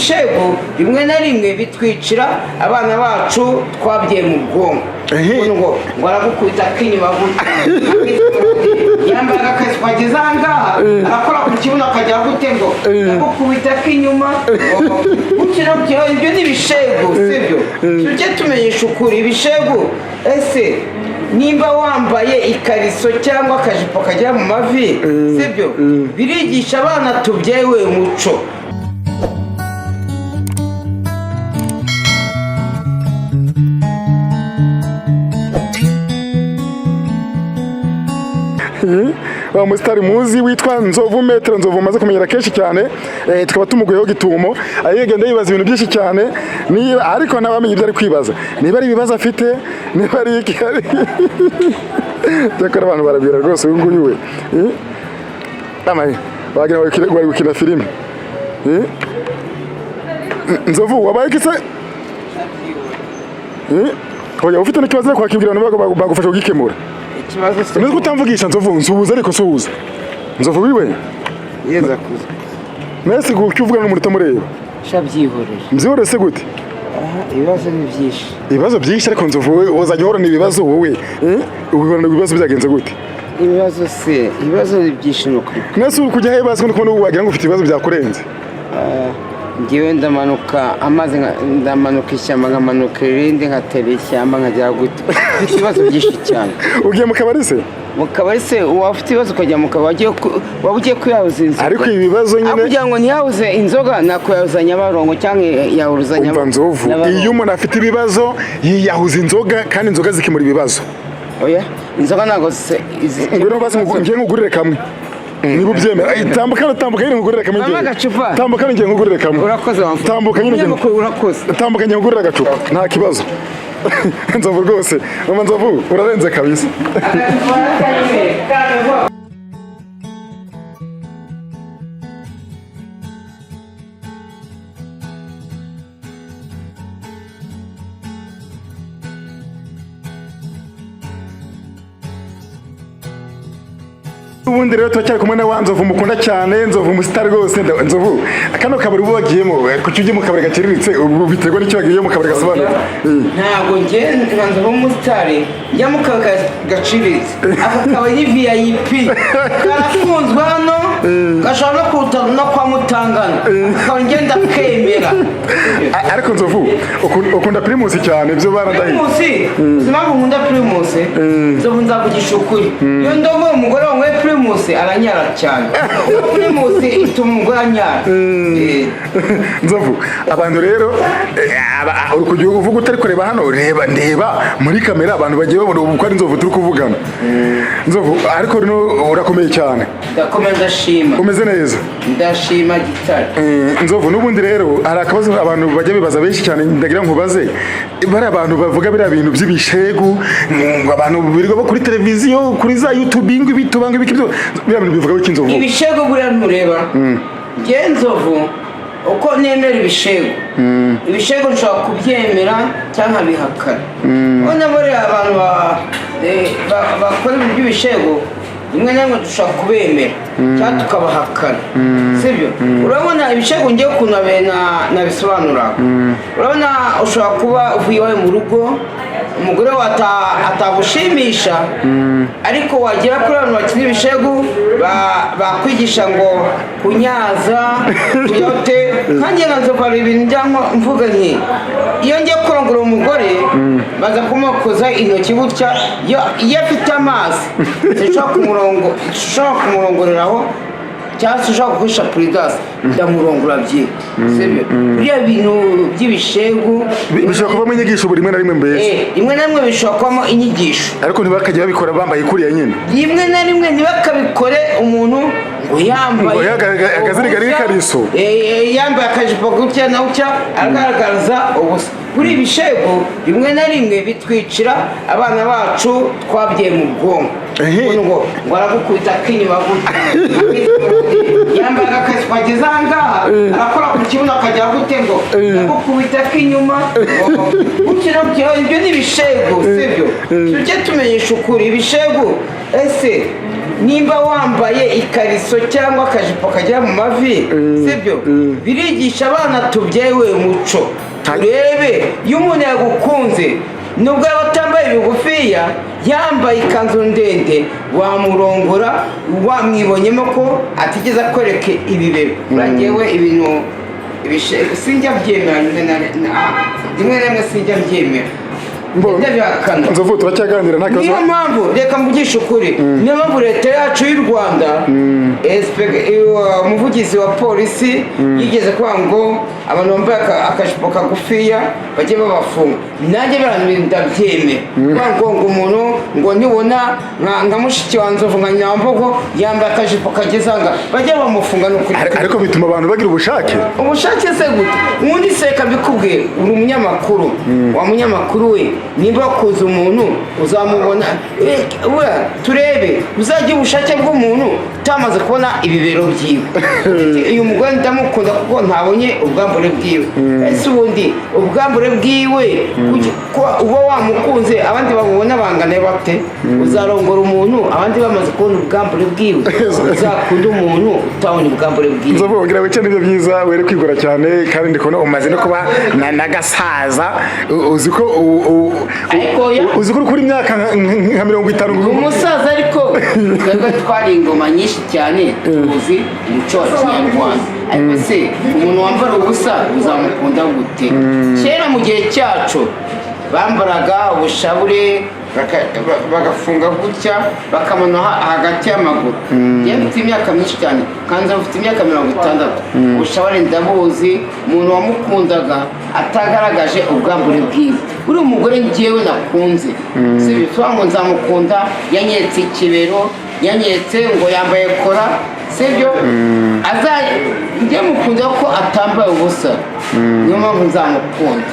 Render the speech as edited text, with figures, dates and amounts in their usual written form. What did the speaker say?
ibishego rimwe na rimwe bitwicira abana bacu twabyaye mu bwonko ngo aragukubita k'inyuma yambaye agakazi twageze aha ngaha arakora ku kibuno akajya gute ngo aragukubita k'inyuma ibyo ni ibishego sibyo tujye tumenyesha ukuri ibishego ese nimba wambaye ikariso cyangwa akajipo kagera mu mavi sibyo birigisha abana tubyewe umuco wa musitari muzi witwa Nzovu Metero Nzovu umaze kumenyera kenshi cyane tukaba tumuguyeho gitumo ayegenda yibaza ibintu byinshi cyane niba ariko nabamenye ibyo ari kwibaza niba ari ibibazo afite niba ari iki cyakora abantu barabwira rwose uyu nguyu we amaye wagira bari gukina filime Nzovu wabaye iki se oya ufite n'ikibazo cyo kwakibwira abantu bagufasha kugikemura Nubwo utamvugisha Nzovu nsuhuza ariko suhuza Nzovu wiwe yeza kuza Nese kuvuga n'umuntu utamureba shabyihorera mbyihorere se gute ibibazo ni byinshi ibibazo byinshi ariko Nzovu wowe uzajya uhorana ibibazo wowe ubibona ibibazo byagenze gute ibibazo ni byinshi nuko Nese uri kujya hebaza ko kubona wagira ngo ufite ibibazo byakurenze ngiwe ndamanuka ishyamba nkamanuka irindi nkatera ishyamba nkagera gute ibibazo byinshi cyane ugiye mu kabari se mu kabari se wafite ibibazo ukajya mu kabari waba ugiye kuyahuza inzoga ariko ibi bibazo nyine kugira ngo ntiyahuze inzoga nakuyahuza Nyabarongo cyangwa yahuza Nzovu iyo umuntu afite ibibazo yiyahuza inzoga kandi inzoga zikemura ibibazo oya inzoga ntabwo ngwino basi ngiye nkugurire kamwe niba ubyemera tambuka nyine nkugurire kamwe tambuka nyine nkugurire kamwe urakoze tambuka nyine urakoze tambuka nyine nkugurire agacupa nta kibazo Nzovu rwose mama Nzovu urarenze kabisa ubundi rero turacyari kumwe na Nzovu mukunda cyane Nzovu umusitari rwose Nzovu kano kabari ubu wagiyemo kuki ujye mu kabari gaciriritse ubu biterwa n'icyo wagiye mu kabari gasobanura ntabwo njye Nzovu umusitari njya mu kabari gaciriritse aka kabari VIP karafunzwe hano gashobora no kwa Mutangana akaba ngenda kemera ariko Nzovu ukunda Primus cyane byo baradahiye Primus impamvu nkunda Primus Nzovu nzavugisha ukuri iyo ndogo umugore wanwe Primus aranyara cyane Primus ituma umugore anyara Nzovu abantu rero uri kujya uvuga utari kureba hano ndeba muri kamera abantu bagiye babona uko ari Nzovu turi kuvugana Nzovu ariko urakomeye cyane ndakomeye ndashima umeze neza ndashima gitari Nzovu n'ubundi rero hari akabazo abantu bajya bibaza benshi cyane ndagira nkubaze bari abantu bavuga biriya bintu by'ibishegu abantu birirwa kuri televiziyo kuri za YouTube bitubanga bikibyo biriya bintu bivuga iki Nzovu ibishegu buriya ntureba nge Nzovu uko nemera ibishegu nshobora kubyemera cyangwa bihakana ubona buriya abantu bakora ibintu by'ibishegu rimwe na rimwe dushobora kubemera cyangwa tukabahakana sibyo urabona ibishegu ngiye ukuntu nabisobanura urabona ushobora kuba uvuye iwawe mu rugo umugore we atagushimisha ariko wagera kuri abantu bakina ibishegu bakwigisha ngo kunyaza kuyote kandi Nzovu hari ibintu njyamo mvuga nti iyo ngiye kurongora umugore baza kumukoza intoki gutya iyo afite amazi zishobora kumurongoreraho cyangwa se ushaka gukoresha puridasi ndamurongora sibyo biriya bintu by'ibishegu bishobora kuvamo inyigisho buri rimwe na rimwe mbese rimwe na rimwe bishobora kubamo inyigisho ariko ntibakajya babikora bambaye kuriya nyine rimwe na rimwe ntibakabikore umuntu ngo yambaye akazirigari n'ikariso yambaye akajipo gutya na gutya agaragaza ubusa kuri ibishegu rimwe na rimwe bitwicira abana bacu twabyaye mu bwonko ngo aragukubita k'inyuma gutya yambaye agakazi twageze aha ngaha arakora ku kibuno akajya gute ngo aragukubita k'inyuma ibyo ni ibishegu sibyo tujye tumenyesha ukuri ibishegu ese nimba wambaye ikariso cyangwa akajipo kagera mu mavi sibyo birigisha abana tubyewe umuco turebe iyo umuntu yagukunze nubwo yaba atambaye ibigufiya yambaye ikanzu ndende wamurongora wamwibonyemo ko atigeze akwereka ibibero uragewe ibintu sinjya byemera rimwe na rimwe sinjya byemera Nzovu turacyaganira nta kibazo. Niyo mpamvu reka mvugishe ukuri niyo mpamvu leta yacu y'u Rwanda umuvugizi wa polisi yigeze kuvuga ngo abantu bambaye akajipo kagufiya bajye babafunga nanjye ndabyemera kuvuga ngo umuntu ngo nibona nka mushiki wa Nzovu nka Nyambogo yambaye akajipo kagezanga bajye bamufunga n'ukuri. Ariko bituma abantu bagira ubushake se gute ubundi seka bikubwiye uri umunyamakuru wa munyamakuru we nimba wakoze umuntu uzamubona turebe uzagira ubushake bw'umuntu utamaze kubona ibibero byiwe. Uyu mugore ndamukunda kuko ntabonye ubwambure bwiwe ese ubundi ubwambure bwiwe uba wamukunze abandi bamubona bangana bate uzarongora umuntu abandi bamaze kubona ubwambure bwiwe uzakunda umuntu utabona ubwambure bwiwe. Nzobongira wicye nibyo byiza were kwigora cyane kandi ndikubona umaze no kuba n'agasaza uziko kuri imyaka nka 50 umusaza ariko twebwe twari ingoma nyinshi cyane tuzi umuco wa Kinyarwanda ariko se umuntu wambara ubusa uzamukunda gute? Kera mu gihe cyacu bambaraga ubushabure bagafunga gutya bakamanura hagati y'amaguru. Mfite imyaka myinshi cyane kandi mfite imyaka 60. Ubushabure ndabuzi umuntu wamukundaga atagaragaje ubwambure bwiwe uri umugore ngewe nakunze si bitwa ngo nzamukunda yanyetse ikibero yanyetse ngo yambaye kora sibyo njye mukunda ko atambaye ubusa niyo mpamvu nzamukunda.